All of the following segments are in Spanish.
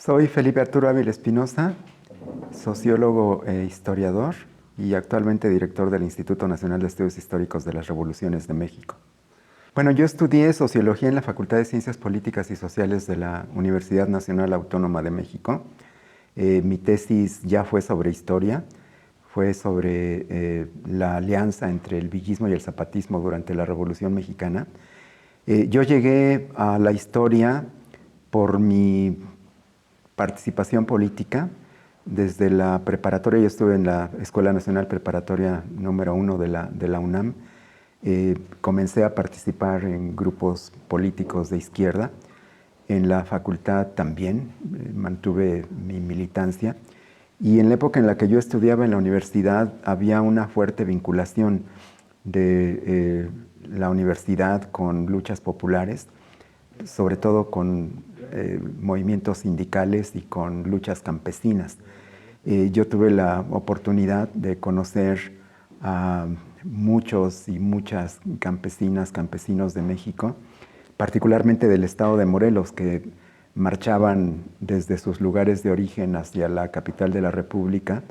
Soy Felipe Arturo Ávila Espinosa, sociólogo e historiador y actualmente director del Instituto Nacional de Estudios Históricos de las Revoluciones de México. Bueno, yo estudié sociología en la Facultad de Ciencias Políticas y Sociales de la Universidad Nacional Autónoma de México. Mi tesis ya fue sobre historia, fue sobre la alianza entre el villismo y el zapatismo durante la Revolución Mexicana. Yo llegué a la historia por mi participación política. Desde la preparatoria, yo estuve en la Escuela Nacional Preparatoria número 1 de la UNAM. Comencé a participar en grupos políticos de izquierda. En la facultad también mantuve mi militancia. Y en la época en la que yo estudiaba en la universidad había una fuerte vinculación de la universidad con luchas populares, sobre todo con movimientos sindicales y con luchas campesinas. Yo tuve la oportunidad de conocer a muchos y muchas campesinas, campesinos de México, particularmente del estado de Morelos, que marchaban desde sus lugares de origen hacia la capital de la República,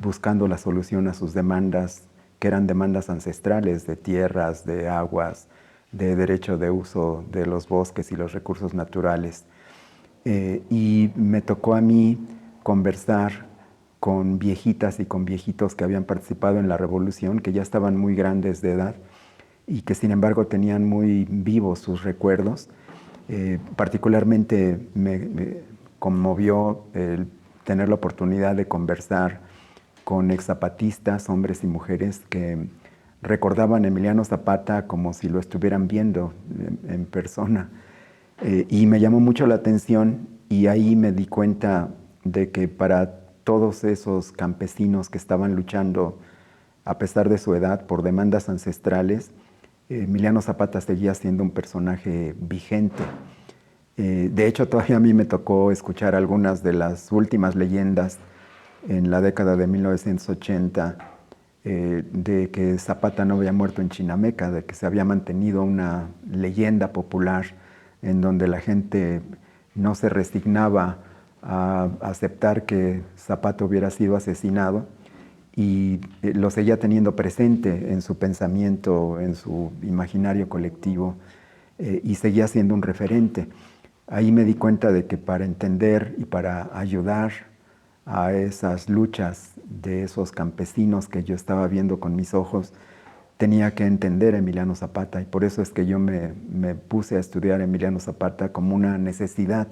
buscando la solución a sus demandas, que eran demandas ancestrales de tierras, de aguas, de derecho de uso de los bosques y los recursos naturales. Y me tocó a mí conversar con viejitas y con viejitos que habían participado en la revolución, que ya estaban muy grandes de edad y que sin embargo tenían muy vivos sus recuerdos. Particularmente me conmovió el tener la oportunidad de conversar con exzapatistas, hombres y mujeres, que recordaban a Emiliano Zapata como si lo estuvieran viendo en persona. Y me llamó mucho la atención y ahí me di cuenta de que para todos esos campesinos que estaban luchando, a pesar de su edad, por demandas ancestrales, Emiliano Zapata seguía siendo un personaje vigente. De hecho, todavía a mí me tocó escuchar algunas de las últimas leyendas en la década de 1980, de que Zapata no había muerto en Chinameca, de que se había mantenido una leyenda popular en donde la gente no se resignaba a aceptar que Zapata hubiera sido asesinado y lo seguía teniendo presente en su pensamiento, en su imaginario colectivo, y seguía siendo un referente. Ahí me di cuenta de que para entender y para ayudar a esas luchas de esos campesinos que yo estaba viendo con mis ojos, tenía que entender a Emiliano Zapata, y por eso es que yo me puse a estudiar a Emiliano Zapata como una necesidad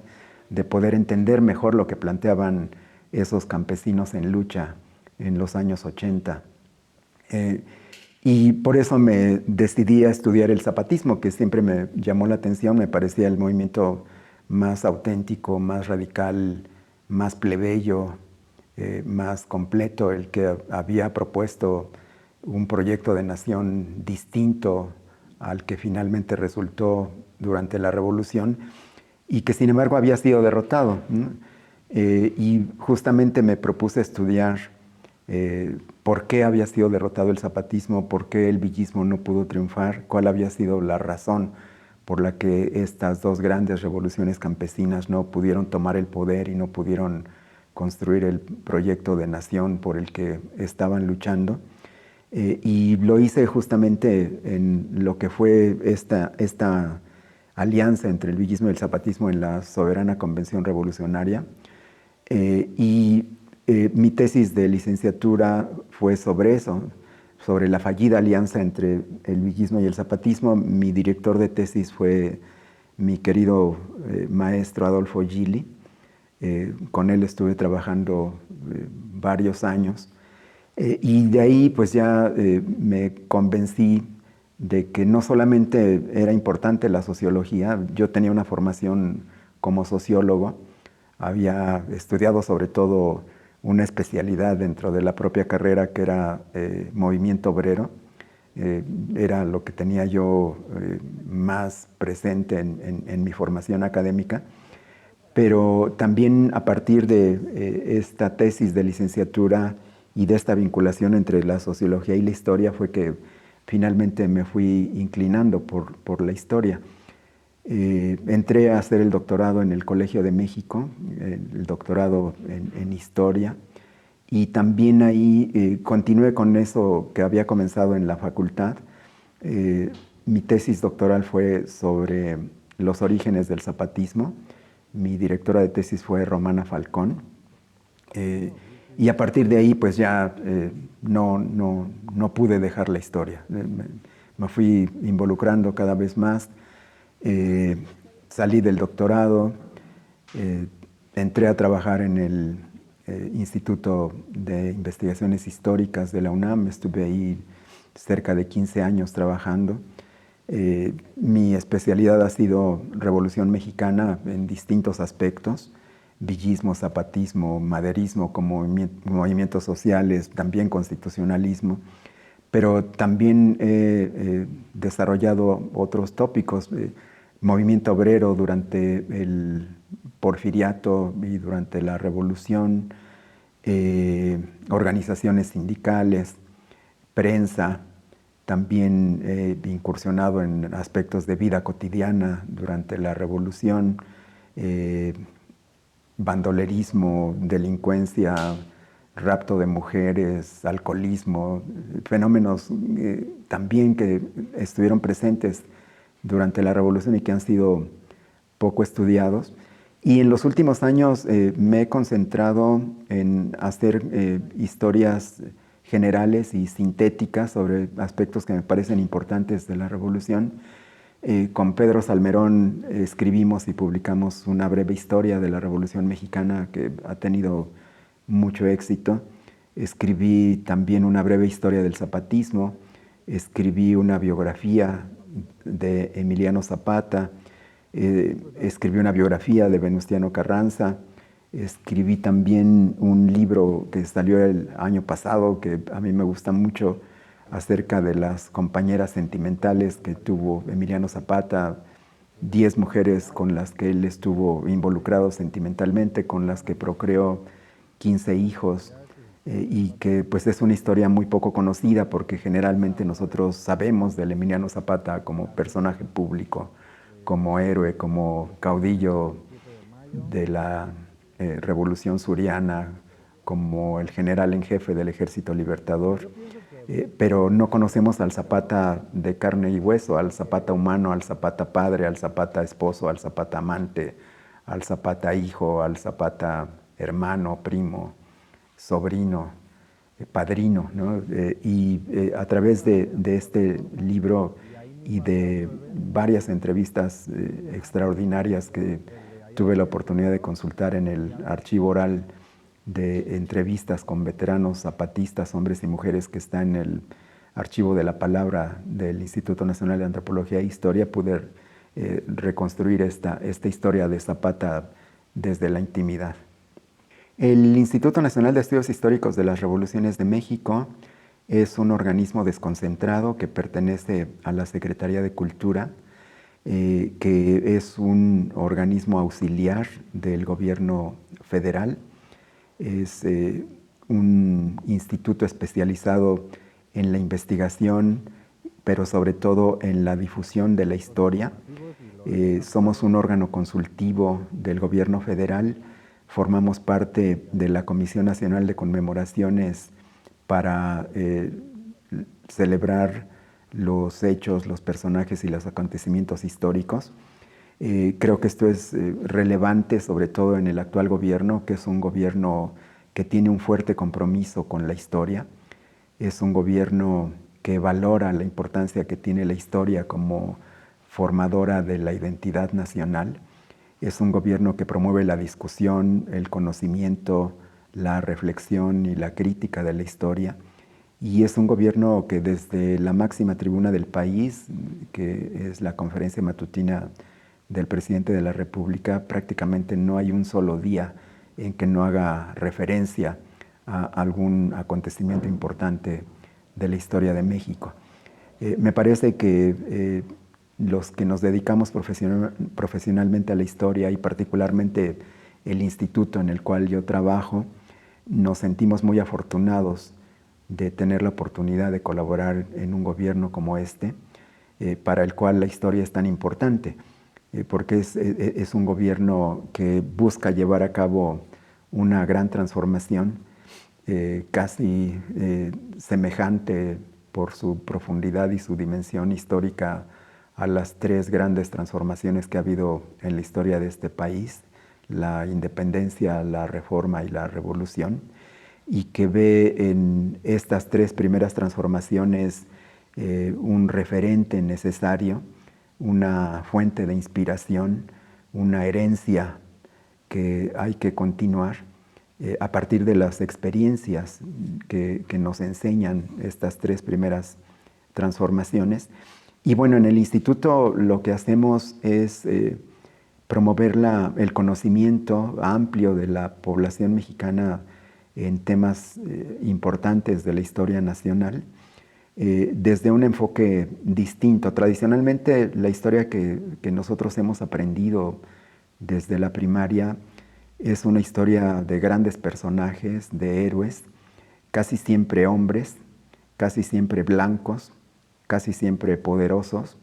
de poder entender mejor lo que planteaban esos campesinos en lucha en los años 80. Y por eso me decidí a estudiar el zapatismo, que siempre me llamó la atención, me parecía el movimiento más auténtico, más radical, más plebeyo, más completo, el que había propuesto un proyecto de nación distinto al que finalmente resultó durante la Revolución y que sin embargo había sido derrotado, ¿no? Y justamente me propuse estudiar por qué había sido derrotado el zapatismo, por qué el villismo no pudo triunfar, cuál había sido la razón por la que estas dos grandes revoluciones campesinas no pudieron tomar el poder y no pudieron construir el proyecto de nación por el que estaban luchando. Y lo hice justamente en lo que fue esta alianza entre el villismo y el zapatismo en la Soberana Convención Revolucionaria. Mi tesis de licenciatura fue sobre eso, sobre la fallida alianza entre el villismo y el zapatismo. Mi director de tesis fue mi querido maestro Adolfo Gili. Con él estuve trabajando varios años. Y de ahí pues ya me convencí de que no solamente era importante la sociología. Yo tenía una formación como sociólogo, había estudiado sobre todo una especialidad dentro de la propia carrera que era movimiento obrero. Era lo que tenía yo más presente en mi formación académica. Pero también a partir de esta tesis de licenciatura y de esta vinculación entre la sociología y la historia fue que finalmente me fui inclinando por la historia. Entré a hacer el doctorado en el Colegio de México, el doctorado en Historia, y también ahí continué con eso que había comenzado en la facultad. Mi tesis doctoral fue sobre los orígenes del zapatismo. Mi directora de tesis fue Romana Falcón. Y a partir de ahí, pues ya no pude dejar la historia. Me fui involucrando cada vez más. Salí del doctorado, entré a trabajar en el Instituto de Investigaciones Históricas de la UNAM. Estuve ahí cerca de 15 años trabajando. Mi especialidad ha sido Revolución Mexicana en distintos aspectos: villismo, zapatismo, maderismo como movimientos sociales, también constitucionalismo, pero también he desarrollado otros tópicos: movimiento obrero durante el porfiriato y durante la revolución, organizaciones sindicales, prensa. También he incursionado en aspectos de vida cotidiana durante la revolución, bandolerismo, delincuencia, rapto de mujeres, alcoholismo, fenómenos también que estuvieron presentes durante la revolución y que han sido poco estudiados. Y en los últimos años me he concentrado en hacer historias generales y sintéticas sobre aspectos que me parecen importantes de la revolución. Con Pedro Salmerón escribimos y publicamos una breve historia de la Revolución Mexicana que ha tenido mucho éxito. Escribí también una breve historia del zapatismo, escribí una biografía de Emiliano Zapata, escribí una biografía de Venustiano Carranza, escribí también un libro que salió el año pasado que a mí me gusta mucho, acerca de las compañeras sentimentales que tuvo Emiliano Zapata, 10 mujeres con las que él estuvo involucrado sentimentalmente, con las que procreó 15 hijos, y que pues es una historia muy poco conocida porque generalmente nosotros sabemos del Emiliano Zapata como personaje público, como héroe, como caudillo de la Revolución Suriana, como el general en jefe del Ejército Libertador, pero no conocemos al Zapata de carne y hueso, al Zapata humano, al Zapata padre, al Zapata esposo, al Zapata amante, al Zapata hijo, al Zapata hermano, primo, sobrino, padrino, ¿no? A través de este libro y de varias entrevistas extraordinarias que tuve la oportunidad de consultar en el archivo oral de entrevistas con veteranos zapatistas, hombres y mujeres, que está en el archivo de la palabra del Instituto Nacional de Antropología e Historia, pude reconstruir esta historia de Zapata desde la intimidad. El Instituto Nacional de Estudios Históricos de las Revoluciones de México es un organismo desconcentrado que pertenece a la Secretaría de Cultura, que es un organismo auxiliar del gobierno federal. Es un instituto especializado en la investigación, pero sobre todo en la difusión de la historia. Somos un órgano consultivo del gobierno federal, formamos parte de la Comisión Nacional de Conmemoraciones para celebrar los hechos, los personajes y los acontecimientos históricos. Creo que esto es relevante, sobre todo en el actual gobierno, que es un gobierno que tiene un fuerte compromiso con la historia. Es un gobierno que valora la importancia que tiene la historia como formadora de la identidad nacional. Es un gobierno que promueve la discusión, el conocimiento, la reflexión y la crítica de la historia. Y es un gobierno que desde la máxima tribuna del país, que es la conferencia matutina del presidente de la República, prácticamente no hay un solo día en que no haga referencia a algún acontecimiento importante de la historia de México. Me parece que los que nos dedicamos profesionalmente a la historia, y particularmente el instituto en el cual yo trabajo, nos sentimos muy afortunados de tener la oportunidad de colaborar en un gobierno como este, para el cual la historia es tan importante. porque es un gobierno que busca llevar a cabo una gran transformación, casi semejante por su profundidad y su dimensión histórica a las tres grandes transformaciones que ha habido en la historia de este país: la independencia, la reforma y la revolución, y que ve en estas tres primeras transformaciones un referente necesario, una fuente de inspiración, una herencia que hay que continuar a partir de las experiencias que nos enseñan estas tres primeras transformaciones. Y bueno, en el instituto lo que hacemos es promover el conocimiento amplio de la población mexicana en temas importantes de la historia nacional, desde un enfoque distinto. Tradicionalmente, la historia que nosotros hemos aprendido desde la primaria es una historia de grandes personajes, de héroes, casi siempre hombres, casi siempre blancos, casi siempre poderosos,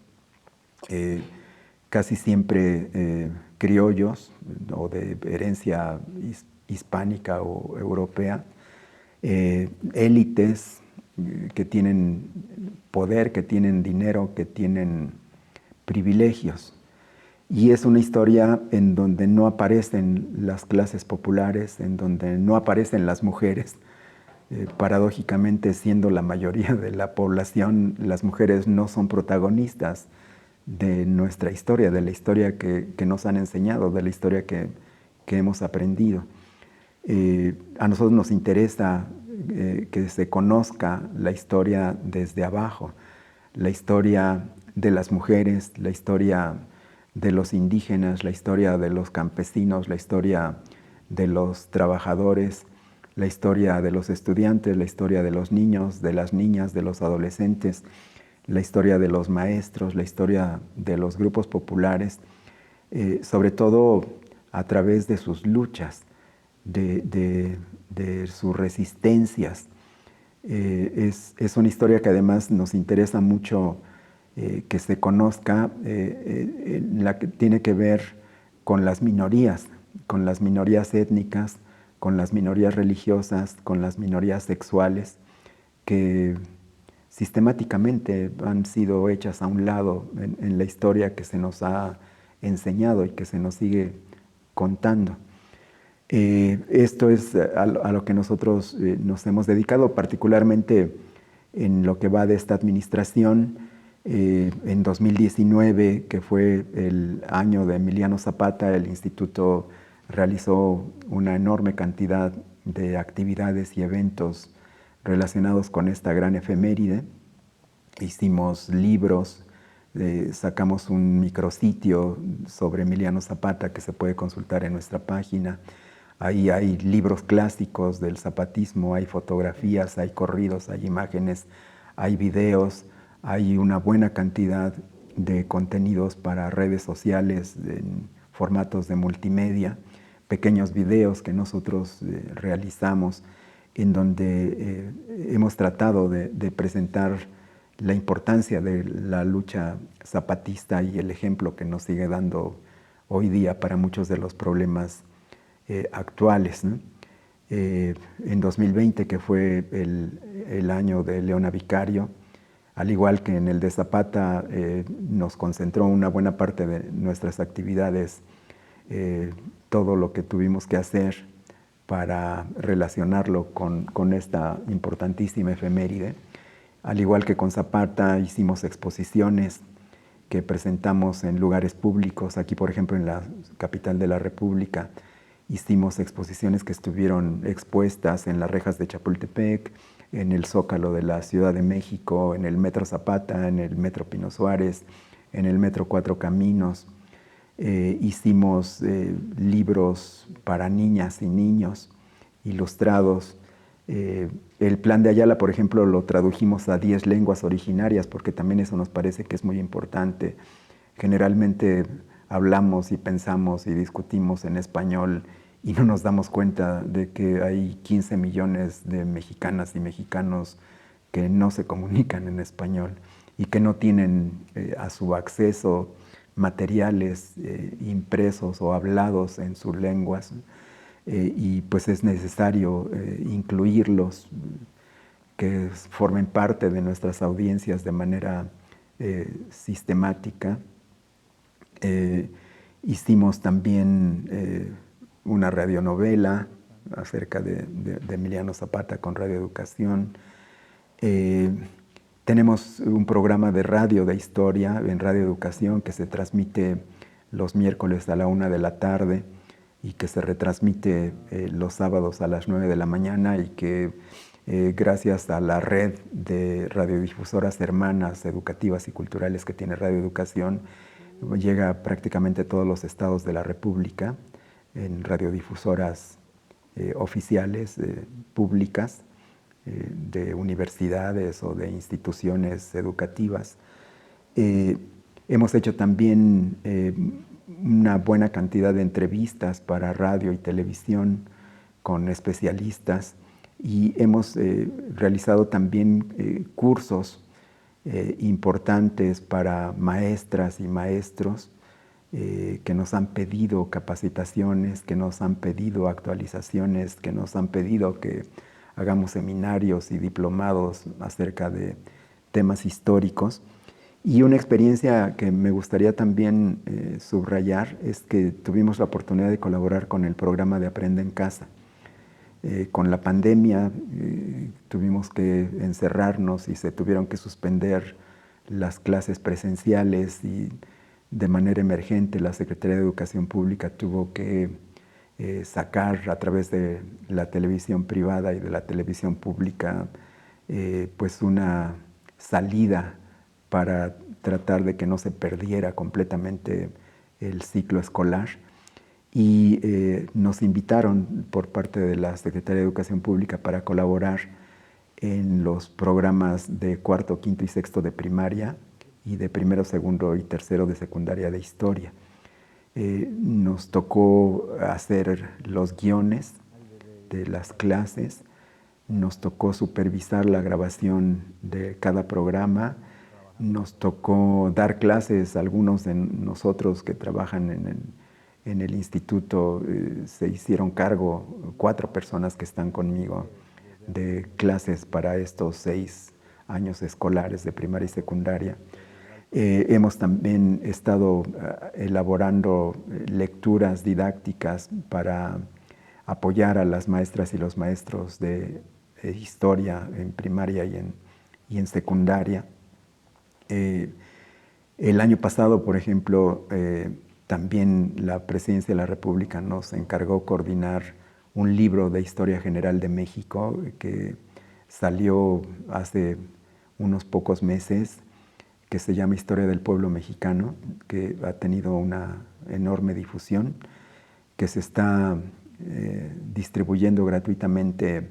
casi siempre criollos o de herencia hispánica o europea, élites que tienen poder, que tienen dinero, que tienen privilegios. Y es una historia en donde no aparecen las clases populares, en donde no aparecen las mujeres. Paradójicamente, siendo la mayoría de la población, las mujeres no son protagonistas de nuestra historia, de la historia que nos han enseñado, de la historia que hemos aprendido. A nosotros nos interesa que se conozca la historia desde abajo, la historia de las mujeres, la historia de los indígenas, la historia de los campesinos, la historia de los trabajadores, la historia de los estudiantes, la historia de los niños, de las niñas, de los adolescentes, la historia de los maestros, la historia de los grupos populares, sobre todo a través de sus luchas, de sus resistencias. Es una historia que además nos interesa mucho que se conozca, la que tiene que ver con las minorías étnicas, con las minorías religiosas, con las minorías sexuales, que sistemáticamente han sido hechas a un lado en la historia que se nos ha enseñado y que se nos sigue contando. Esto es a lo que nosotros nos hemos dedicado, particularmente en lo que va de esta administración. En 2019, que fue el año de Emiliano Zapata, el instituto realizó una enorme cantidad de actividades y eventos relacionados con esta gran efeméride. Hicimos libros, sacamos un micrositio sobre Emiliano Zapata que se puede consultar en nuestra página. Ahí hay libros clásicos del zapatismo, hay fotografías, hay corridos, hay imágenes, hay videos, hay una buena cantidad de contenidos para redes sociales en formatos de multimedia, pequeños videos que nosotros realizamos, en donde hemos tratado de presentar la importancia de la lucha zapatista y el ejemplo que nos sigue dando hoy día para muchos de los problemas actuales, ¿no? En 2020, que fue el año de Leona Vicario, al igual que en el de Zapata, nos concentró una buena parte de nuestras actividades, todo lo que tuvimos que hacer para relacionarlo con esta importantísima efeméride. Al igual que con Zapata, hicimos exposiciones que presentamos en lugares públicos. Aquí, por ejemplo, en la capital de la República, hicimos exposiciones que estuvieron expuestas en las rejas de Chapultepec, en el Zócalo de la Ciudad de México, en el Metro Zapata, en el Metro Pino Suárez, en el Metro Cuatro Caminos. Hicimos libros para niñas y niños ilustrados. El Plan de Ayala, por ejemplo, lo tradujimos a 10 lenguas originarias, porque también eso nos parece que es muy importante. Generalmente hablamos y pensamos y discutimos en español y no nos damos cuenta de que hay 15 millones de mexicanas y mexicanos que no se comunican en español y que no tienen a su acceso materiales impresos o hablados en sus lenguas, y pues es necesario incluirlos, que formen parte de nuestras audiencias de manera sistemática. Hicimos también una radionovela acerca de Emiliano Zapata con Radio Educación. Tenemos un programa de radio de historia en Radio Educación que se transmite los miércoles a la 1 de la tarde y que se retransmite los sábados a las 9 de la mañana, y que gracias a la red de radiodifusoras hermanas educativas y culturales que tiene Radio Educación, llega prácticamente a todos los estados de la República en radiodifusoras oficiales, públicas, de universidades o de instituciones educativas. Hemos hecho también una buena cantidad de entrevistas para radio y televisión con especialistas, y hemos realizado también cursos importantes para maestras y maestros que nos han pedido capacitaciones, que nos han pedido actualizaciones, que nos han pedido que hagamos seminarios y diplomados acerca de temas históricos. Y una experiencia que me gustaría también subrayar es que tuvimos la oportunidad de colaborar con el programa de Aprende en Casa. Con la pandemia tuvimos que encerrarnos y se tuvieron que suspender las clases presenciales, y de manera emergente la Secretaría de Educación Pública tuvo que sacar a través de la televisión privada y de la televisión pública pues una salida para tratar de que no se perdiera completamente el ciclo escolar. Y nos invitaron por parte de la Secretaría de Educación Pública para colaborar en los programas de cuarto, quinto y sexto de primaria, y de primero, segundo y tercero de secundaria de historia. Nos tocó hacer los guiones de las clases, nos tocó supervisar la grabación de cada programa, nos tocó dar clases. Algunos de nosotros que trabajan en el instituto se hicieron cargo, 4 personas que están conmigo, de clases para estos 6 años escolares de primaria y secundaria. Hemos también estado elaborando lecturas didácticas para apoyar a las maestras y los maestros de historia en primaria y en secundaria. El año pasado, por ejemplo, también la Presidencia de la República nos encargó coordinar un libro de Historia General de México que salió hace unos pocos meses, que se llama Historia del Pueblo Mexicano, que ha tenido una enorme difusión, que se está distribuyendo gratuitamente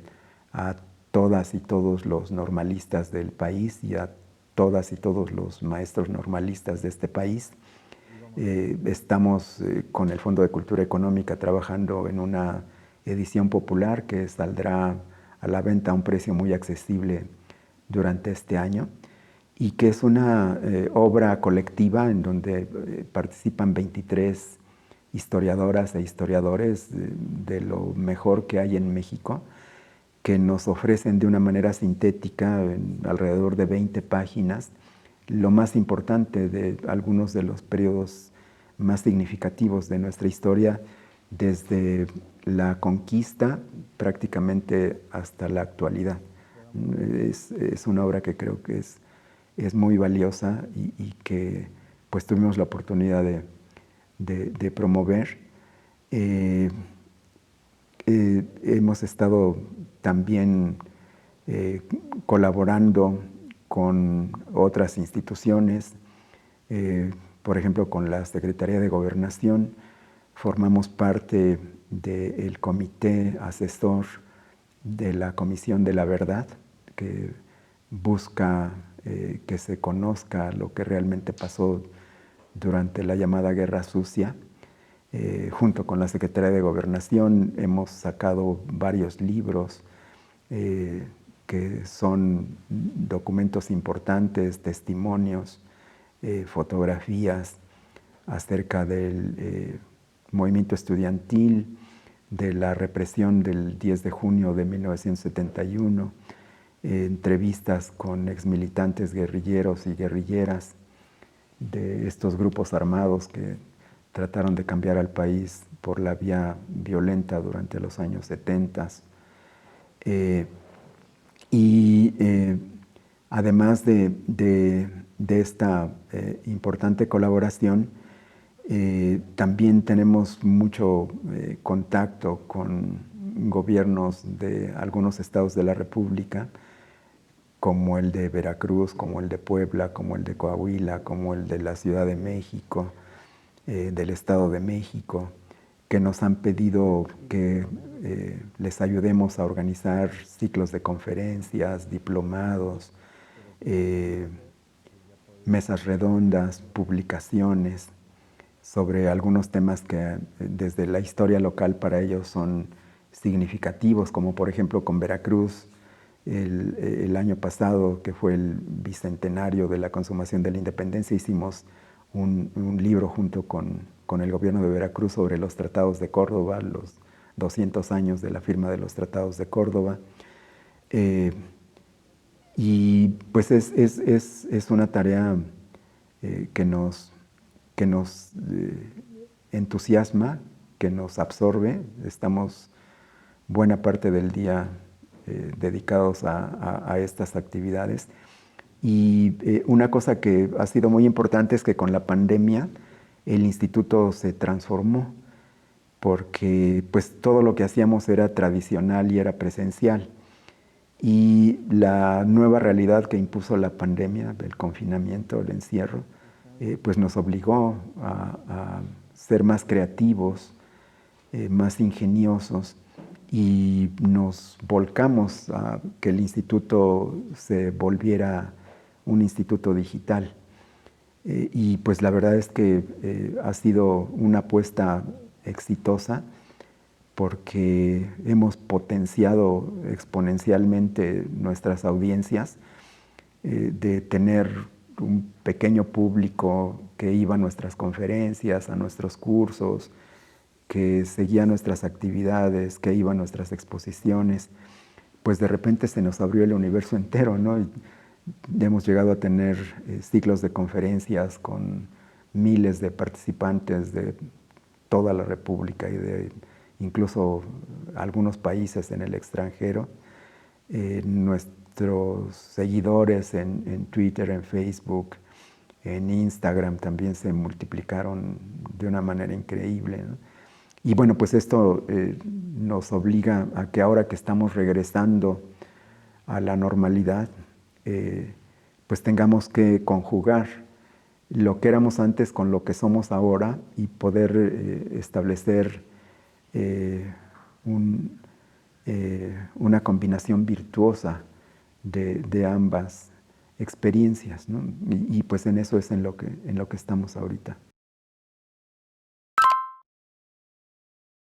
a todas y todos los normalistas del país y a todas y todos los maestros normalistas de este país. Estamos con el Fondo de Cultura Económica trabajando en una edición popular que saldrá a la venta a un precio muy accesible durante este año, y que es una obra colectiva en donde participan 23 historiadoras e historiadores de lo mejor que hay en México, que nos ofrecen de una manera sintética, en alrededor de 20 páginas, lo más importante de algunos de los periodos más significativos de nuestra historia, desde la conquista prácticamente hasta la actualidad. Es una obra que creo que es muy valiosa y que pues tuvimos la oportunidad de promover. Hemos estado también colaborando con otras instituciones, por ejemplo con la Secretaría de Gobernación. Formamos parte del comité asesor de la Comisión de la Verdad, que busca que se conozca lo que realmente pasó durante la llamada Guerra Sucia. Junto con la Secretaría de Gobernación hemos sacado varios libros que son documentos importantes, testimonios, fotografías acerca del movimiento estudiantil, de la represión del 10 de junio de 1971, entrevistas con exmilitantes guerrilleros y guerrilleras de estos grupos armados que trataron de cambiar al país por la vía violenta durante los años 70. Además de esta importante colaboración, también tenemos mucho contacto con gobiernos de algunos estados de la República, como el de Veracruz, como el de Puebla, como el de Coahuila, como el de la Ciudad de México, del Estado de México, que nos han pedido que les ayudemos a organizar ciclos de conferencias, diplomados, mesas redondas, publicaciones sobre algunos temas que desde la historia local para ellos son significativos, como por ejemplo con Veracruz, el año pasado, que fue el bicentenario de la consumación de la independencia, hicimos un libro junto con el gobierno de Veracruz sobre los tratados de Córdoba, los 200 años de la firma de los tratados de Córdoba. Y pues es una tarea que nos entusiasma, que nos absorbe. Estamos buena parte del día dedicados a estas actividades. Y una cosa que ha sido muy importante es que con la pandemia el instituto se transformó, porque pues todo lo que hacíamos era tradicional y era presencial. Y la nueva realidad que impuso la pandemia, el confinamiento, el encierro, pues nos obligó a ser más creativos, más ingeniosos, y nos volcamos a que el instituto se volviera un instituto digital. Y pues la verdad es que ha sido una apuesta exitosa, porque hemos potenciado exponencialmente nuestras audiencias, de tener un pequeño público que iba a nuestras conferencias, a nuestros cursos, que seguía nuestras actividades, que iba a nuestras exposiciones. Pues de repente se nos abrió el universo entero, ¿no? Y hemos llegado a tener ciclos de conferencias con miles de participantes de toda la República y de incluso algunos países en el extranjero. Nuestros seguidores en Twitter, en Facebook, en Instagram también se multiplicaron de una manera increíble, ¿no? Y bueno, pues esto nos obliga a que ahora que estamos regresando a la normalidad, pues tengamos que conjugar lo que éramos antes con lo que somos ahora y poder establecer una combinación virtuosa de ambas experiencias, ¿no? Y pues en eso es en lo que estamos ahorita.